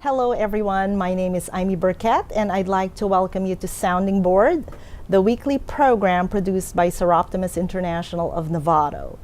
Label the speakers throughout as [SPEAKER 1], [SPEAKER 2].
[SPEAKER 1] Hello everyone, my name is Amy Burkett and I'd like to welcome you to Sounding Board, the weekly program produced by Seroptimus International of Novato.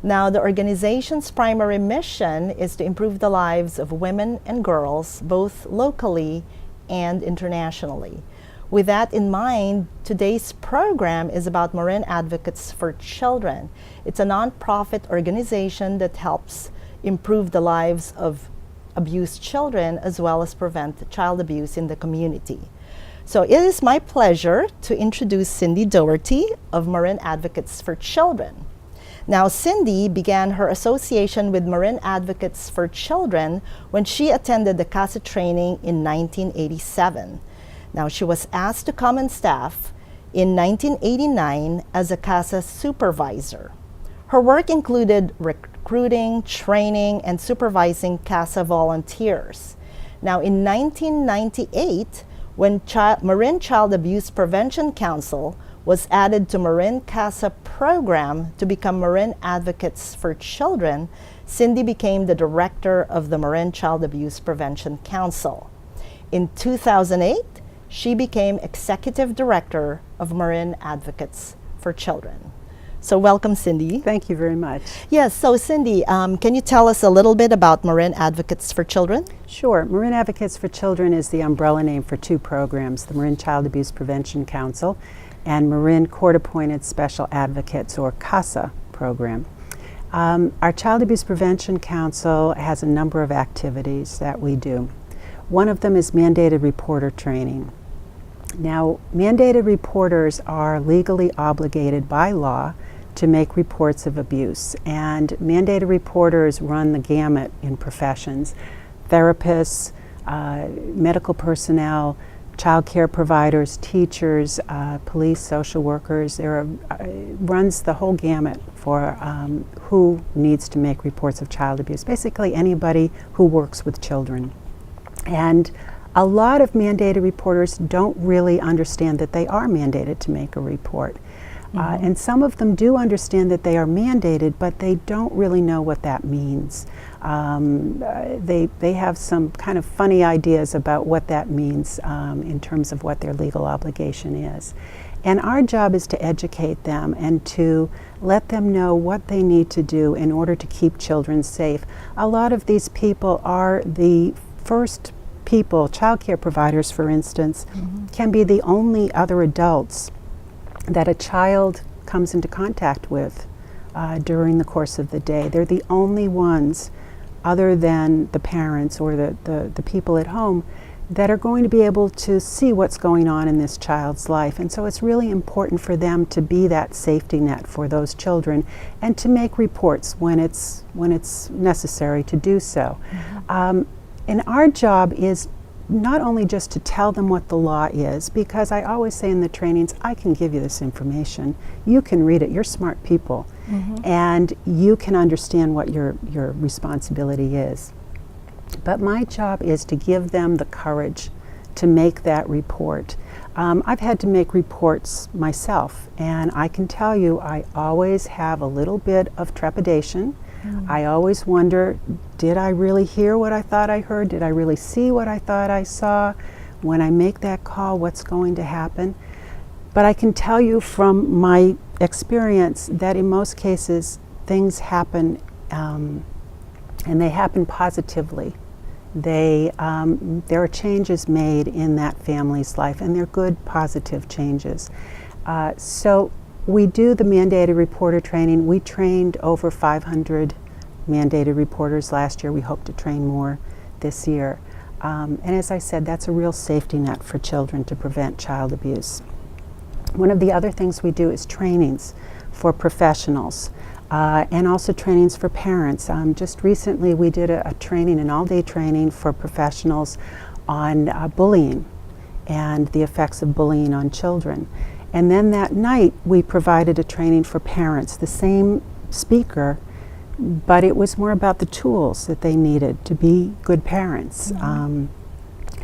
[SPEAKER 1] Now, the organization's primary mission is to improve the lives of women and girls, both locally and internationally. With that in mind, today's program is about Marin Advocates for Children. It's a nonprofit organization that helps improve the lives of abused children as well as prevent child abuse in the community. So it is my pleasure to introduce Cyndy Doherty of Marin Advocates for Children. Now, Cyndy began her association with Marin Advocates for Children when she attended the CASA training in 1987. Now, she was asked to come on staff in 1989 as a CASA supervisor. Her work included recruiting, training, and supervising CASA volunteers. Now, in 1998, when Marin Child Abuse Prevention Council was added to Marin CASA program to become Marin Advocates for Children, Cyndy became the director of the Marin Child Abuse Prevention Council. In 2008, she became executive director of Marin Advocates for Children. So welcome, Cyndy.
[SPEAKER 2] Thank you very much.
[SPEAKER 1] Yes, so Cyndy, can you tell us a little bit about Marin Advocates for Children?
[SPEAKER 2] Sure. Marin Advocates for Children is the umbrella name for two programs, the Marin Child Abuse Prevention Council and Marin Court-Appointed Special Advocates, or CASA program. Our Child Abuse Prevention Council has a number of activities that we do. One of them is mandated reporter training. Now, mandated reporters are legally obligated by law to make reports of abuse, and mandated reporters run the gamut in professions. Therapists, medical personnel, child care providers, teachers, police, social workers. Runs the whole gamut for who needs to make reports of child abuse. Basically anybody who works with children. And a lot of mandated reporters don't really understand that they are mandated to make a report. And some of them do understand that they are mandated, but they don't really know what that means. They have some kind of funny ideas about what that means in terms of what their legal obligation is. And our job is to educate them and to let them know what they need to do in order to keep children safe. A lot of these people are the first people, child care providers for instance, can be the only other adults that a child comes into contact with during the course of the day. They're the only ones, other than the parents or the people at home, that are going to be able to see what's going on in this child's life. And so it's really important for them to be that safety net for those children and to make reports when it's necessary to do so. And our job is not only just to tell them what the law is, because I always say in the trainings, I can give you this information. You can read it. You're smart people. And you can understand what your responsibility is. But my job is to give them the courage to make that report. I've had to make reports myself, and I can tell you I always have a little bit of trepidation. I always wonder, did I really hear what I thought I heard? Did I really see what I thought I saw? When I make that call, what's going to happen? But I can tell you from my experience that in most cases things happen, and they happen positively. There are changes made in that family's life, and they're good, positive changes. So we do the mandated reporter training. We trained over 500 mandated reporters last year. We hope to train more this year. And as I said, that's a real safety net for children to prevent child abuse. One of the other things we do is trainings for professionals and also trainings for parents. Just recently we did a training, an all-day training for professionals on bullying and the effects of bullying on children. And then that night we provided a training for parents, the same speaker, but it was more about the tools that they needed to be good parents,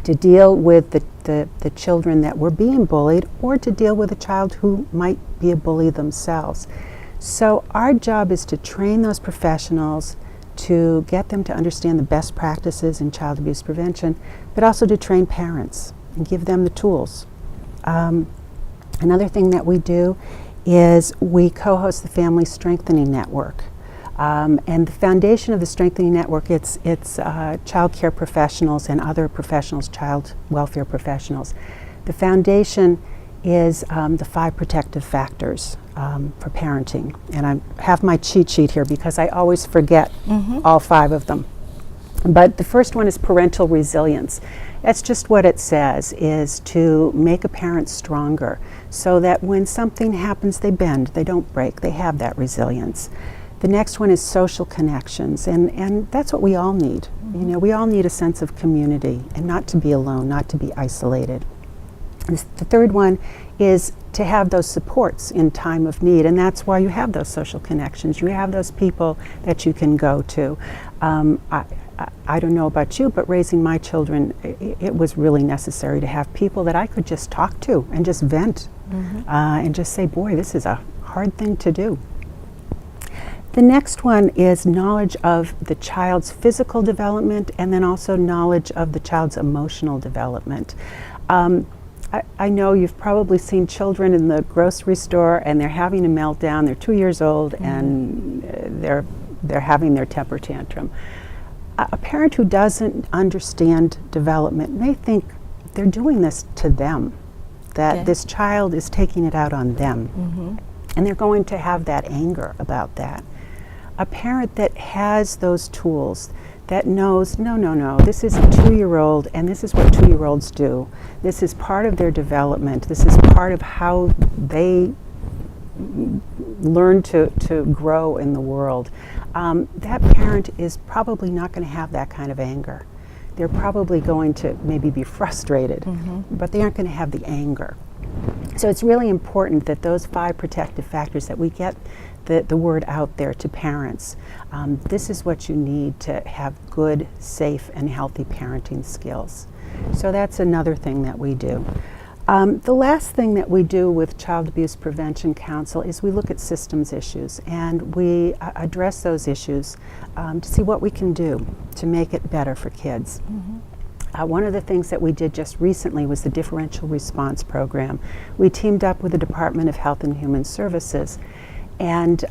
[SPEAKER 2] to deal with the children that were being bullied, or to deal with a child who might be a bully themselves. So our job is to train those professionals, to get them to understand the best practices in child abuse prevention, but also to train parents and give them the tools. Another thing that we do is we co-host the Family Strengthening Network. And the foundation of the Strengthening Network, it's child care professionals and other professionals, child welfare professionals. The foundation is the 5 protective factors for parenting. And I have my cheat sheet here because I always forget all 5 of them. But the first one is parental resilience. That's just what it says, is to make a parent stronger so that when something happens, they bend, they don't break, they have that resilience. The next one is social connections, and that's what we all need. You know, we all need a sense of community and not to be alone, not to be isolated. The third one is to have those supports in time of need, and that's why you have those social connections. You have those people that you can go to. I don't know about you, but raising my children, it was really necessary to have people that I could just talk to and just vent and just say, boy, this is a hard thing to do. The next one is knowledge of the child's physical development and then also knowledge of the child's emotional development. I know you've probably seen children in the grocery store and they're having a meltdown. They're 2 years old and they're having their temper tantrum. A parent who doesn't understand development may think they're doing this to them, that this child is taking it out on them. And they're going to have that anger about that. A parent that has those tools, that knows, no, this is a 2-year-old and this is what 2-year-olds do. This is part of their development. This is part of how they learn to grow in the world. That parent is probably not going to have that kind of anger. They're probably going to maybe be frustrated, but they aren't going to have the anger. So it's really important that those 5 protective factors, that we get the word out there to parents. This is what you need to have good, safe, and healthy parenting skills. So that's another thing that we do. The last thing that we do with Child Abuse Prevention Council is we look at systems issues and we address those issues to see what we can do to make it better for kids. One of the things that we did just recently was the Differential Response Program. We teamed up with the Department of Health and Human Services, and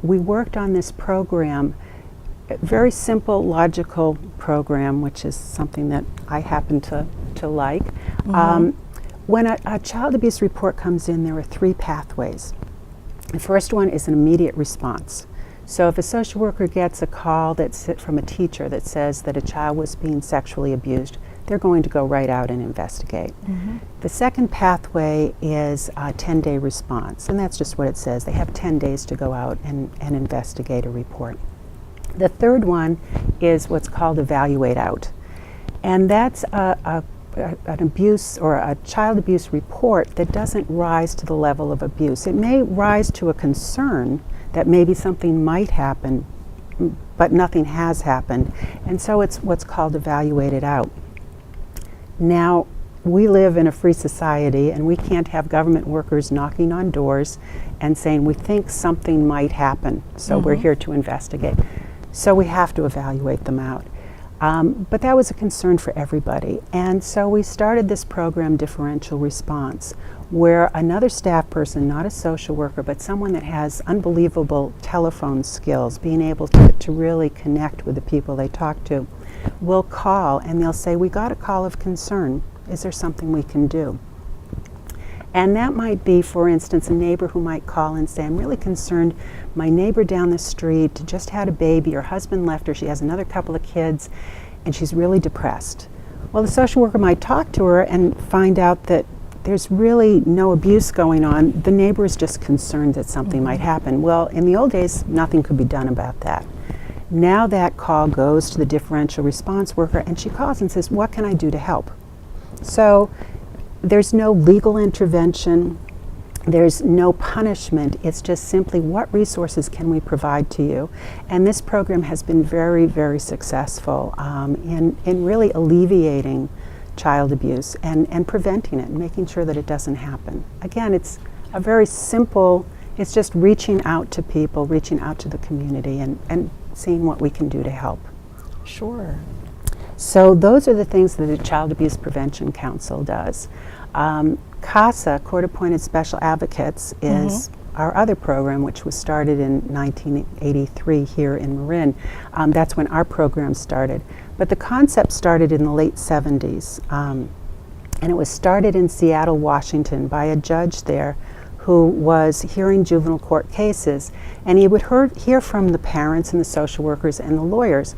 [SPEAKER 2] we worked on this program, a very simple, logical program, which is something that I happen to like. When a child abuse report comes in, there are 3 pathways. The first one is an immediate response. So if a social worker gets a call from a teacher that says that a child was being sexually abused, they're going to go right out and investigate. The second pathway is a 10-day response, and that's just what it says. They have 10 days to go out and investigate a report. The third one is what's called evaluate out, and that's an abuse or a child abuse report that doesn't rise to the level of abuse. It may rise to a concern that maybe something might happen, but nothing has happened, and so it's what's called evaluated out. Now, we live in a free society and we can't have government workers knocking on doors and saying, we think something might happen, so we're here to investigate. So we have to evaluate them out. But that was a concern for everybody. And so we started this program, Differential Response, where another staff person, not a social worker, but someone that has unbelievable telephone skills, being able to really connect with the people they talk to, will call and they'll say, we got a call of concern. Is there something we can do? And that might be, for instance, a neighbor who might call and say, I'm really concerned. My neighbor down the street just had a baby. Her husband left her. She has another couple of kids, and she's really depressed. Well, the social worker might talk to her and find out that there's really no abuse going on. The neighbor is just concerned that something might happen. Well, in the old days, nothing could be done about that. Now that call goes to the differential response worker, and she calls and says, what can I do to help? So there's no legal intervention. There's no punishment. It's just simply what resources can we provide to you. And this program has been very, very successful in really alleviating child abuse and preventing it, and making sure that it doesn't happen. Again, it's a very simple, it's just reaching out to people, reaching out to the community, and seeing what we can do to help.
[SPEAKER 1] Sure.
[SPEAKER 2] So those are the things that the Child Abuse Prevention Council does. CASA, Court Appointed Special Advocates, is our other program, which was started in 1983 here in Marin. That's when our program started. But the concept started in the late 70s. And it was started in Seattle, Washington by a judge there who was hearing juvenile court cases. And he would hear from the parents and the social workers and the lawyers,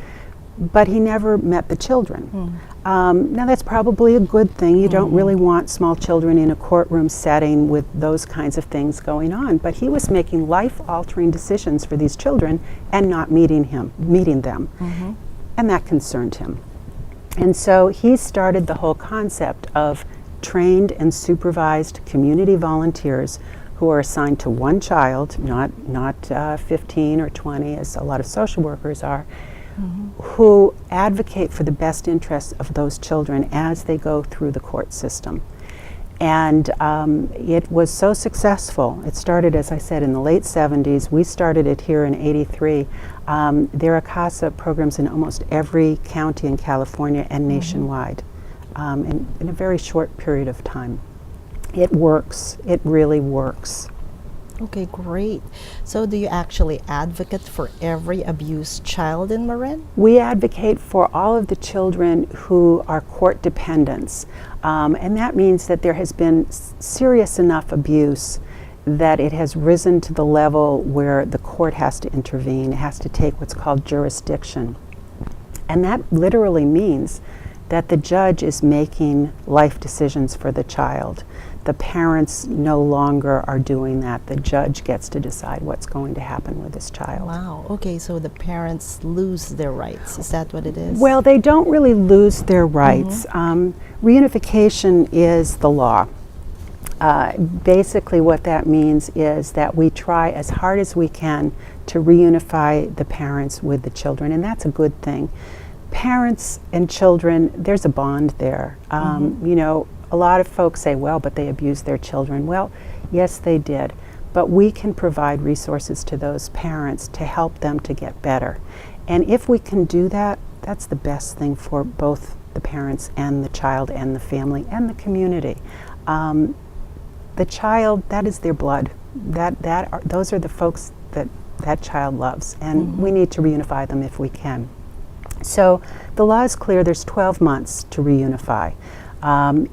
[SPEAKER 2] but he never met the children. Now that's probably a good thing. You don't really want small children in a courtroom setting with those kinds of things going on, but he was making life-altering decisions for these children and not meeting them. And that concerned him. And so he started the whole concept of trained and supervised community volunteers who are assigned to one child, not 15 or 20 as a lot of social workers are, who advocate for the best interests of those children as they go through the court system. And it was so successful. It started, as I said, in the late 70s. We started it here in '83. There are CASA programs in almost every county in California and nationwide in a very short period of time. It works. It really works.
[SPEAKER 1] Okay, great. So do you actually advocate for every abused child in Marin?
[SPEAKER 2] We advocate for all of the children who are court dependents. And that means that there has been serious enough abuse that it has risen to the level where the court has to intervene. It has to take what's called jurisdiction. And that literally means that the judge is making life decisions for the child. The parents no longer are doing that. The judge gets to decide what's going to happen with this child.
[SPEAKER 1] Wow, okay, so the parents lose their rights. Is that what it is?
[SPEAKER 2] Well, they don't really lose their rights. Reunification is the law. Basically what that means is that we try as hard as we can to reunify the parents with the children, and that's a good thing. Parents and children, there's a bond there. You know, a lot of folks say, well, but they abused their children. Well, yes, they did. But we can provide resources to those parents to help them to get better. And if we can do that, that's the best thing for both the parents and the child and the family and the community. The child, that is their blood. Those are the folks that child loves. And we need to reunify them if we can. So the law is clear. There's 12 months to reunify.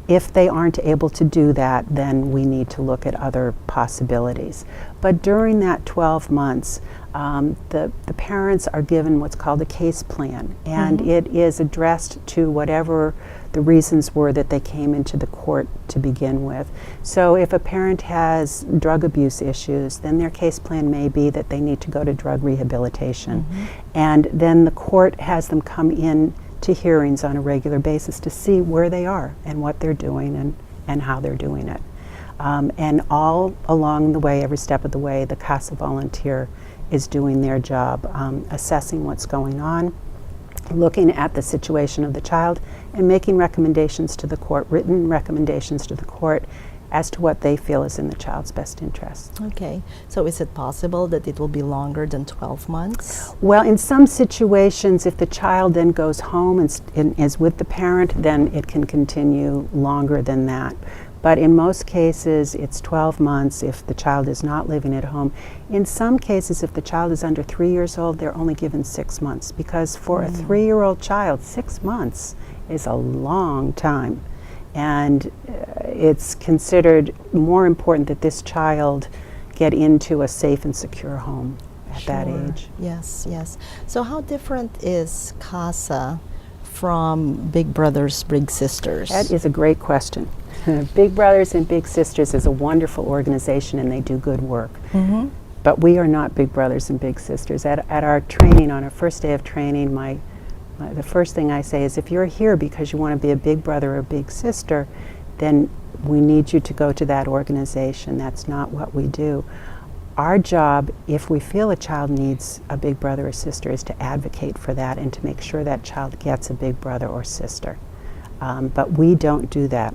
[SPEAKER 2] If they aren't able to do that, then we need to look at other possibilities. But during that 12 months, the parents are given what's called a case plan, and it is addressed to whatever the reasons were that they came into the court to begin with. So if a parent has drug abuse issues, then their case plan may be that they need to go to drug rehabilitation. And then the court has them come in to hearings on a regular basis to see where they are and what they're doing and how they're doing it. And all along the way, every step of the way, the CASA volunteer is doing their job, assessing what's going on, looking at the situation of the child, and making recommendations to the court, written recommendations to the court as to what they feel is in the child's best interest.
[SPEAKER 1] Okay, so is it possible that it will be longer than 12 months?
[SPEAKER 2] Well, in some situations, if the child then goes home and is with the parent, then it can continue longer than that. But in most cases, it's 12 months if the child is not living at home. In some cases, if the child is under 3 years old, they're only given 6 months, because for a 3-year-old child, 6 months is a long time. And it's considered more important that this child get into a safe and secure home at that age.
[SPEAKER 1] Yes, yes. So how different is CASA from Big Brothers, Big Sisters?
[SPEAKER 2] That is a great question. Big Brothers and Big Sisters is a wonderful organization, and they do good work. But we are not Big Brothers and Big Sisters. At our training, on our first day of training, the first thing I say is, if you're here because you want to be a big brother or a big sister, then we need you to go to that organization. That's not what we do. Our job, if we feel a child needs a big brother or sister, is to advocate for that and to make sure that child gets a big brother or sister. But we don't do that.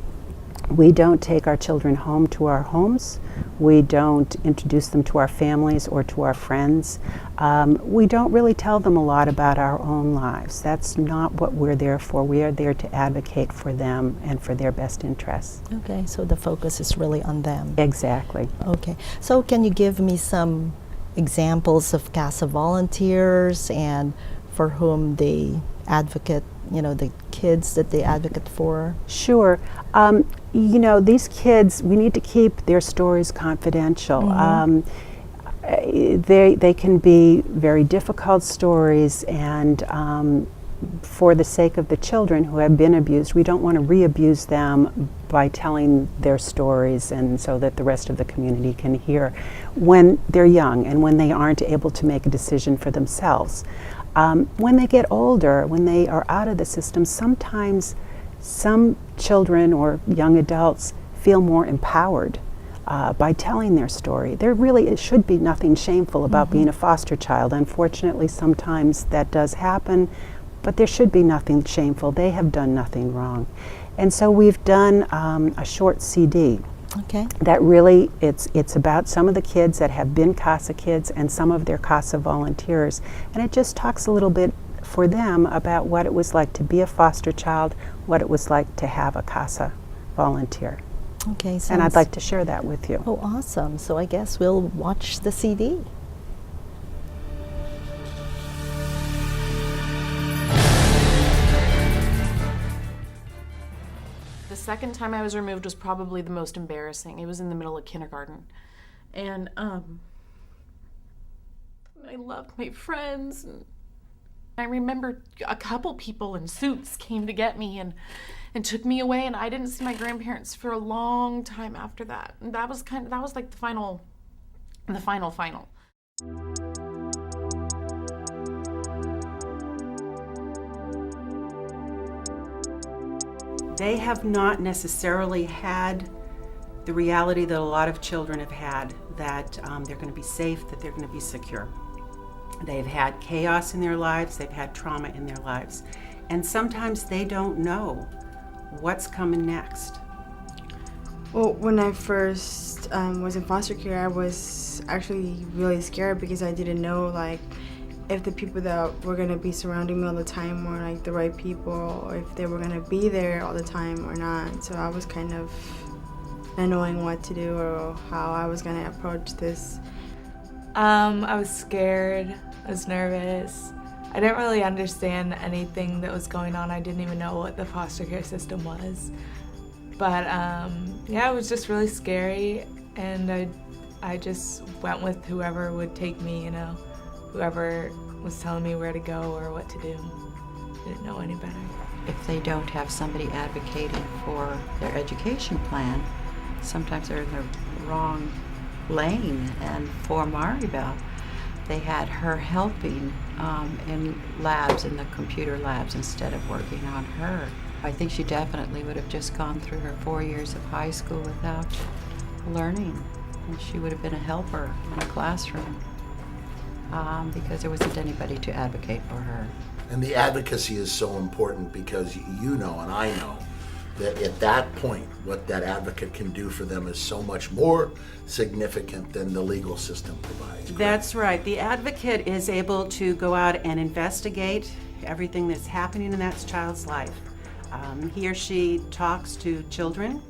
[SPEAKER 2] We don't take our children home to our homes. We don't introduce them to our families or to our friends. We don't really tell them a lot about our own lives. That's not what we're there for. We are there to advocate for them and for their best interests.
[SPEAKER 1] Okay, so the focus is really on them.
[SPEAKER 2] Exactly.
[SPEAKER 1] Okay, so can you give me some examples of CASA volunteers and for whom they advocate, the kids that they advocate for?
[SPEAKER 2] Sure. These kids, we need to keep their stories confidential. They can be very difficult stories, and for the sake of the children who have been abused, we don't want to re-abuse them by telling their stories, and so that the rest of the community can hear when they're young and when they aren't able to make a decision for themselves. When they get older, when they are out of the system, sometimes some children or young adults feel more empowered by telling their story. It should be nothing shameful about being a foster child. Unfortunately, sometimes that does happen, but there should be nothing shameful. They have done nothing wrong. And so we've done a short CD.
[SPEAKER 1] Okay.
[SPEAKER 2] That really, it's about some of the kids that have been CASA kids and some of their CASA volunteers. And it just talks a little bit for them about what it was like to be a foster child, what it was like to have a CASA volunteer.
[SPEAKER 1] Okay.
[SPEAKER 2] And I'd like to share that with you.
[SPEAKER 1] Oh, awesome. So I guess we'll watch the CD.
[SPEAKER 3] The second time I was removed was probably the most embarrassing. It was in the middle of kindergarten. And I loved my friends. And I remember a couple people in suits came to get me and took me away, and I didn't see my grandparents for a long time after that. And that was like the final.
[SPEAKER 2] They have not necessarily had the reality that a lot of children have had, that they're going to be safe, that they're going to be secure. They've had chaos in their lives, they've had trauma in their lives, and sometimes they don't know what's coming next.
[SPEAKER 4] Well, when I first was in foster care, I was actually really scared because I didn't know, if the people that were going to be surrounding me all the time were the right people, or if they were going to be there all the time or not. So I was kind of not knowing what to do or how I was going to approach this.
[SPEAKER 5] I was scared, I was nervous. I didn't really understand anything that was going on. I didn't even know what the foster care system was. But it was just really scary, and I just went with whoever would take me, whoever was telling me where to go or what to do. Didn't know any better.
[SPEAKER 6] If they don't have somebody advocating for their education plan, sometimes they're in the wrong lane. And for Maribel, they had her helping in labs, in the computer labs, instead of working on her. I think she definitely would have just gone through her 4 years of high school without learning, and she would have been a helper in a classroom because there wasn't anybody to advocate for her.
[SPEAKER 7] And the advocacy is so important because you know and I know that at that point, what that advocate can do for them is so much more significant than the legal system provides. Correct?
[SPEAKER 2] That's right. The advocate is able to go out and investigate everything that's happening in that child's life. He or she talks to children,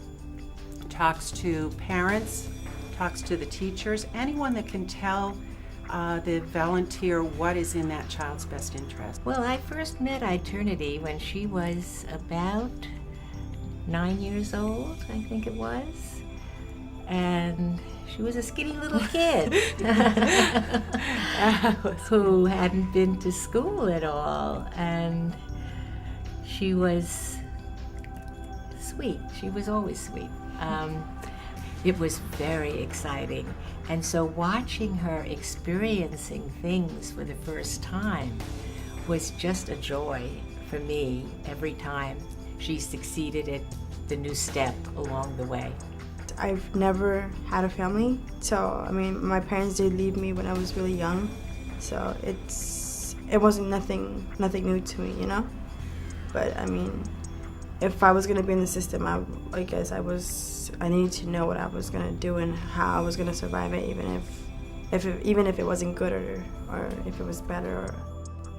[SPEAKER 2] talks to parents, talks to the teachers, anyone that can tell the volunteer what is in that child's best interest.
[SPEAKER 8] Well, I first met Eternity when she was about 9 years old, I think it was. And she was a skinny little kid who hadn't been to school at all. And she was sweet. She was always sweet. It was very exciting. And so watching her experiencing things for the first time was just a joy for me every time she succeeded at the new step along the way?
[SPEAKER 4] I've never had a family, so I mean, my parents did leave me when I was really young, so it wasn't nothing new to me, you know. But I mean, if I was gonna be in the system, I guess I needed to know what I was gonna do and how I was gonna survive it, even if it wasn't good or if it was better.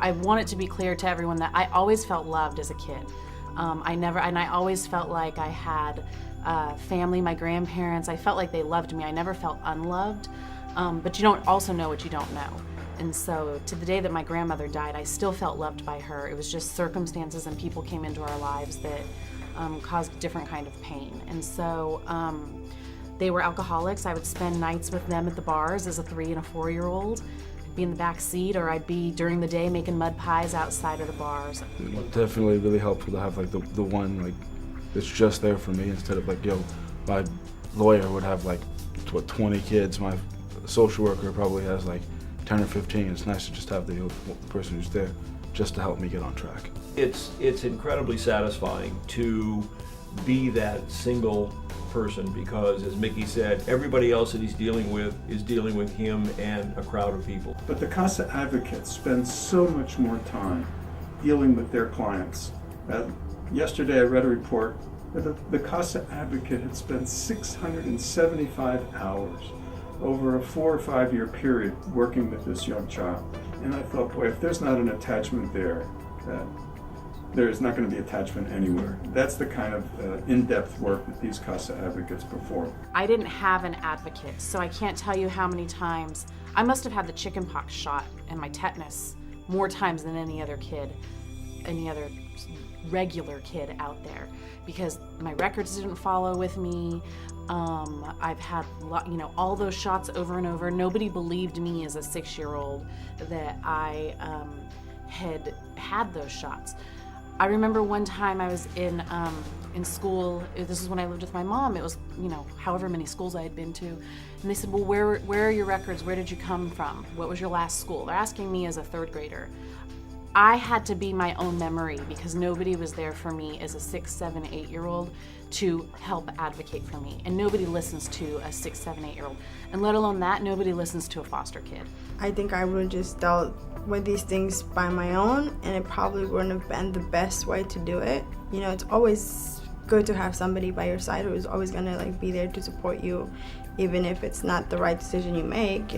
[SPEAKER 9] I want it to be clear to everyone that I always felt loved as a kid. I always felt like I had family, my grandparents. I felt like they loved me. I never felt unloved. But you don't also know what you don't know. And so to the day that my grandmother died, I still felt loved by her. It was just circumstances and people came into our lives that caused a different kind of pain. And so they were alcoholics. I would spend nights with them at the bars as a 3 and a 4-year-old. I'd be in the back seat, or I'd be during the day making mud pies outside of the bars.
[SPEAKER 10] Definitely really helpful to have like the one like that's just there for me, instead of like, yo, my lawyer would have like 20 kids. My social worker probably has like 10 or 15. It's nice to just have the person who's there just to help me get on track.
[SPEAKER 11] It's incredibly satisfying to be that single person, because as Mickey said, everybody else that he's dealing with is dealing with him and a crowd of people.
[SPEAKER 12] But the CASA advocates spend so much more time dealing with their clients. Yesterday I read a report that the CASA advocate had spent 675 hours over a 4 or 5 year period working with this young child. And I thought, boy, if there's not an attachment there, there is not going to be attachment anywhere. That's the kind of in-depth work that these CASA advocates perform.
[SPEAKER 9] I didn't have an advocate, so I can't tell you how many times. I must have had the chickenpox shot and my tetanus more times than any other regular kid out there, because my records didn't follow with me. I've had all those shots over and over. Nobody believed me as a 6-year-old that I had those shots. I remember one time I was in school. This is when I lived with my mom. It was, however many schools I had been to. And they said, well, where are your records? Where did you come from? What was your last school? They're asking me as a 3rd grader. I had to be my own memory, because nobody was there for me as a 6, 7, 8-year-old to help advocate for me. And nobody listens to a 6, 7, 8-year-old. And let alone that, nobody listens to a foster kid.
[SPEAKER 4] I think I would have just dealt with these things by my own, and it probably wouldn't have been the best way to do it. It's always good to have somebody by your side who is always gonna be there to support you, even if it's not the right decision you make,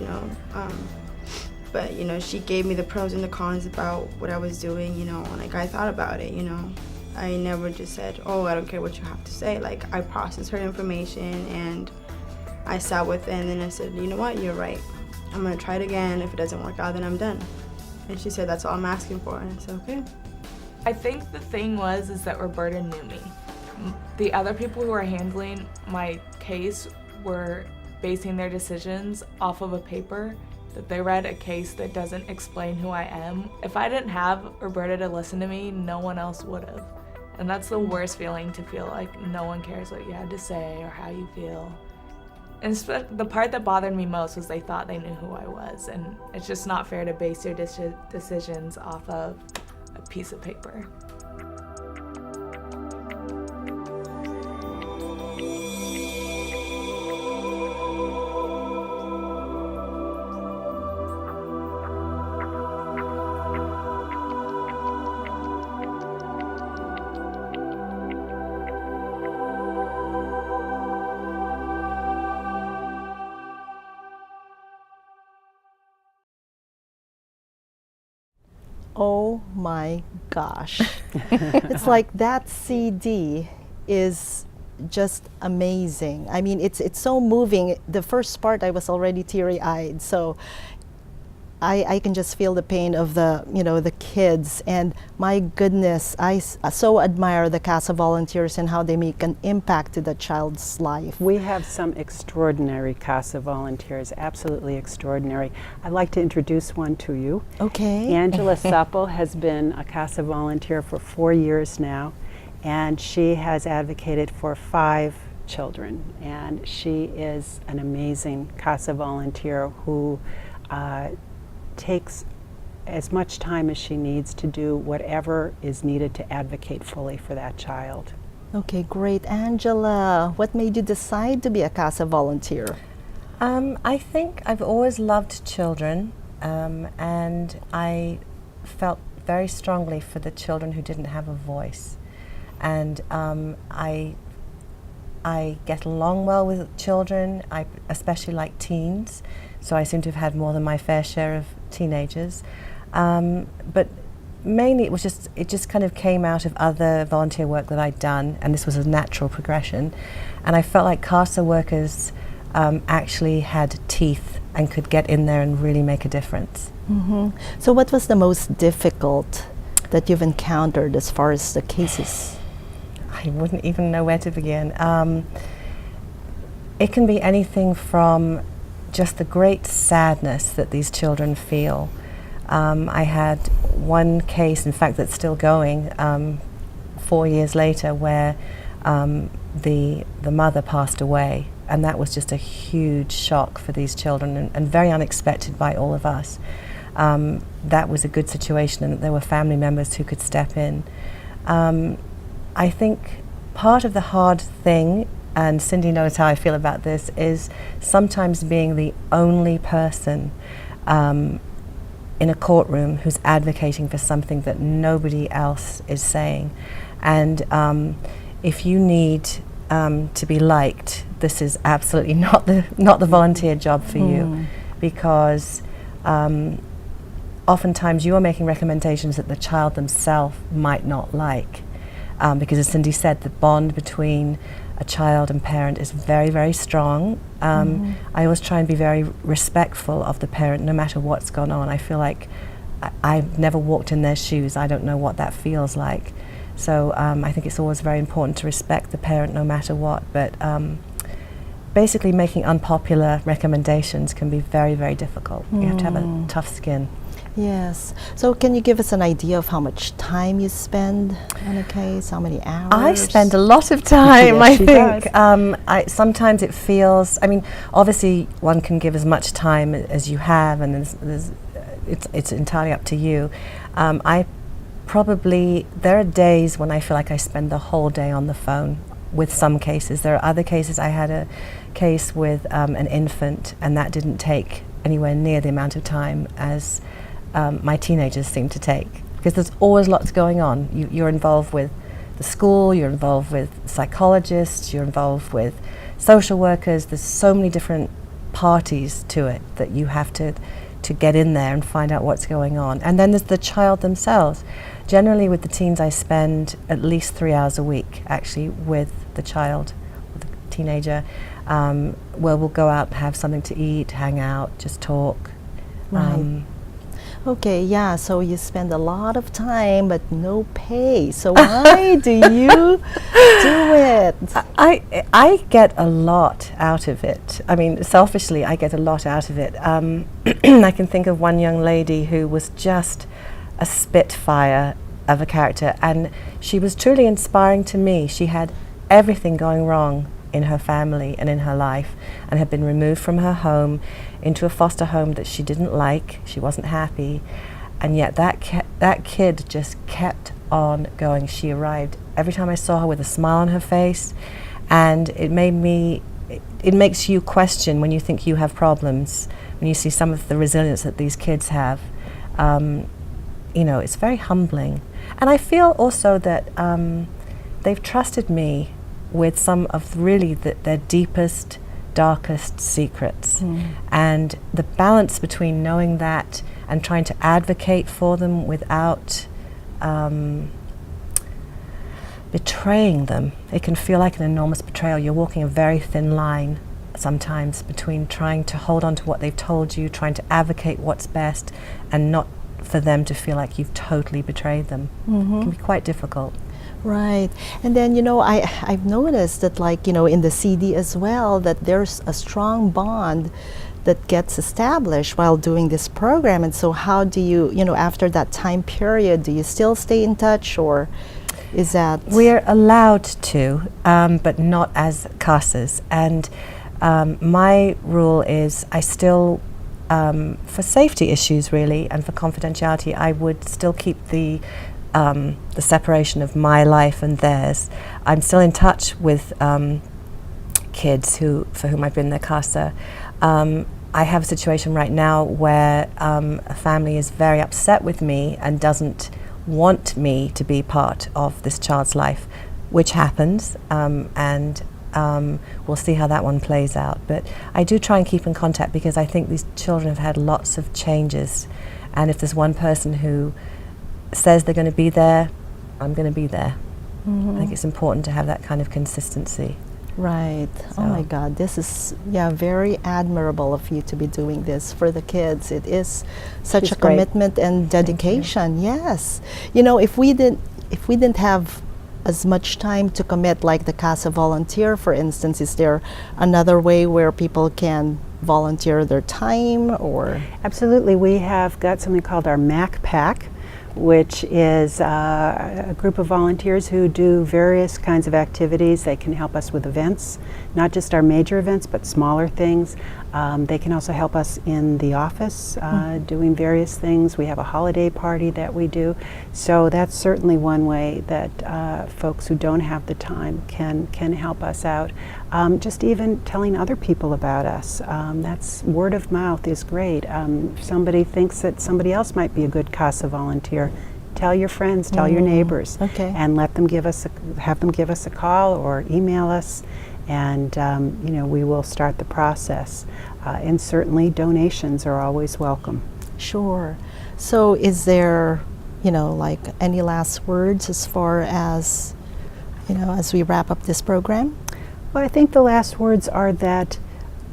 [SPEAKER 4] But, she gave me the pros and the cons about what I was doing, and I thought about it, I never just said, oh, I don't care what you have to say. I processed her information and I sat with it, and then I said, you know what, you're right. I'm gonna try it again. If it doesn't work out, then I'm done. And she said, that's all I'm asking for. And I said, okay.
[SPEAKER 5] I think the thing is that Roberta knew me. The other people who were handling my case were basing their decisions off of a paper that they read, a case that doesn't explain who I am. If I didn't have Roberta to listen to me, no one else would have. And that's the worst feeling, to feel like no one cares what you had to say or how you feel. And the part that bothered me most was they thought they knew who I was, and it's just not fair to base your decisions off of a piece of paper.
[SPEAKER 1] Oh my gosh. It's like that CD is just amazing. I mean, it's so moving. The first part I was already teary-eyed, so I can just feel the pain of the kids. And my goodness, I so admire the CASA volunteers and how they make an impact to the child's life.
[SPEAKER 2] We have some extraordinary CASA volunteers, absolutely extraordinary. I'd like to introduce one to you.
[SPEAKER 1] Okay.
[SPEAKER 2] Angela Supple has been a CASA volunteer for 4 years now, and she has advocated for 5 children. And she is an amazing CASA volunteer who takes as much time as she needs to do whatever is needed to advocate fully for that child.
[SPEAKER 1] Okay, great. Angela, what made you decide to be a CASA volunteer?
[SPEAKER 13] I think I've always loved children, and I felt very strongly for the children who didn't have a voice. And I get along well with children. I especially like teens, so I seem to have had more than my fair share of teenagers. But mainly it just kind of came out of other volunteer work that I'd done, and this was a natural progression. And I felt like CASA workers actually had teeth and could get in there and really make a difference.
[SPEAKER 1] So what was the most difficult that you've encountered as far as the cases?
[SPEAKER 13] I wouldn't even know where to begin. It can be anything from just the great sadness that these children feel. I had one case, in fact, that's still going 4 years later, where the mother passed away, and that was just a huge shock for these children, and very unexpected by all of us. That was a good situation, and there were family members who could step in. I think part of the hard thing, and Cyndy knows how I feel about this, is sometimes being the only person in a courtroom who's advocating for something that nobody else is saying. And if you need to be liked, this is absolutely not the volunteer job for you, because oftentimes you are making recommendations that the child themselves might not like. Because as Cyndy said, the bond between a child and parent is very, very strong. I always try and be very respectful of the parent no matter what's gone on. I feel like I've never walked in their shoes. I don't know what that feels like. So I think it's always very important to respect the parent no matter what. But basically making unpopular recommendations can be very, very difficult. You have to have a tough skin.
[SPEAKER 1] Yes. So can you give us an idea of how much time you spend on a case, how many hours?
[SPEAKER 13] I spend a lot of time,
[SPEAKER 1] Yes,
[SPEAKER 13] I
[SPEAKER 1] she
[SPEAKER 13] think. Sometimes it feels, obviously one can give as much time as you have, and it's entirely up to you. There are days when I feel like I spend the whole day on the phone with some cases. There are other cases. I had a case with an infant, and that didn't take anywhere near the amount of time as my teenagers seem to take, because there's always lots going on. You're involved with the school, you're involved with psychologists, you're involved with social workers. There's so many different parties to it that you have to get in there and find out what's going on. And then there's the child themselves. Generally with the teens I spend at least 3 hours a week actually with the child, with the teenager, where we'll go out and have something to eat, hang out, just talk.
[SPEAKER 1] Right. Okay, yeah, so you spend a lot of time but no pay. So why do you do it?
[SPEAKER 13] I get a lot out of it. Selfishly, I get a lot out of it. I can think of one young lady who was just a spitfire of a character, and she was truly inspiring to me. She had everything going wrong in her family and in her life, and had been removed from her home into a foster home that she didn't like. She wasn't happy, and yet that kid just kept on going. She arrived every time I saw her with a smile on her face, and it makes you question when you think you have problems, when you see some of the resilience that these kids have. It's very humbling. And I feel also that they've trusted me with some of really their deepest, darkest secrets. And the balance between knowing that and trying to advocate for them without betraying them. It can feel like an enormous betrayal. You're walking a very thin line sometimes between trying to hold on to what they've told you, trying to advocate what's best, and not for them to feel like you've totally betrayed them. It can be quite difficult.
[SPEAKER 1] Right. And then, I've noticed that, in the CD as well, that there's a strong bond that gets established while doing this program. And so how do you, after that time period, do you still stay in touch, or is that?
[SPEAKER 13] We're allowed to, but not as CASAs. And my rule is I still, for safety issues really, and for confidentiality, I would still keep the the separation of my life and theirs. I'm still in touch with kids for whom I've been their CASA. I have a situation right now where a family is very upset with me and doesn't want me to be part of this child's life, which happens, and we'll see how that one plays out. But I do try and keep in contact because I think these children have had lots of changes, and if there's one person who says they're going to be there, I'm going to be there. I think it's important to have that kind of consistency.
[SPEAKER 1] Right.
[SPEAKER 13] So.
[SPEAKER 1] Oh my God, this is very admirable of you to be doing this for the kids. It is such
[SPEAKER 2] She's
[SPEAKER 1] a
[SPEAKER 2] great.
[SPEAKER 1] commitment and dedication. Yes. You know, if we didn't have as much time to commit, like the CASA volunteer, for instance, is there another way where people can volunteer their time, or?
[SPEAKER 2] Absolutely. We have got something called our MAC Pack, which is a group of volunteers who do various kinds of activities. They can help us with events, not just our major events, but smaller things. They can also help us in the office doing various things. We have a holiday party that we do. So that's certainly one way that folks who don't have the time can help us out. Just even telling other people about us. That's word of mouth is great. If somebody thinks that somebody else might be a good CASA volunteer, tell your friends, tell your neighbors, and let them have them give us a call or email us, and we will start the process. And certainly donations are always welcome.
[SPEAKER 1] Sure. So is there, like any last words as far as, as we wrap up this program?
[SPEAKER 2] Well, I think the last words are that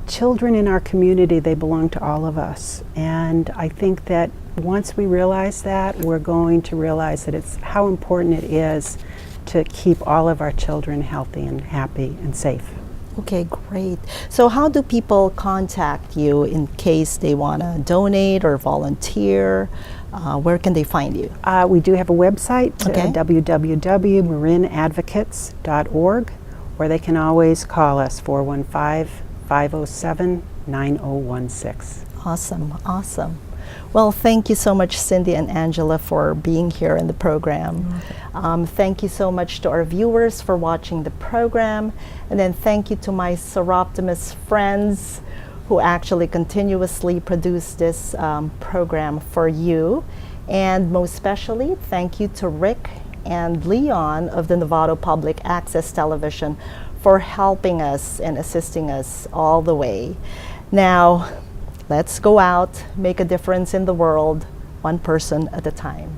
[SPEAKER 2] children in our community, they belong to all of us. And I think that once we realize that, we're going to realize that it's how important it is to keep all of our children healthy and happy and safe.
[SPEAKER 1] Okay, great. So how do people contact you in case they want to donate or volunteer? Where can they find you?
[SPEAKER 2] We do have a website, www.marinadvocates.org, or they can always call us, 415-507-9016.
[SPEAKER 1] Awesome, awesome. Well, thank you so much, Cyndy and Angela, for being here in the program. Thank you so much to our viewers for watching the program. And then thank you to my Soroptimist friends who actually continuously produce this program for you. And most especially, thank you to Rick and Leon of the Novato Public Access Television for helping us and assisting us all the way. Now, let's go out, make a difference in the world, one person at a time.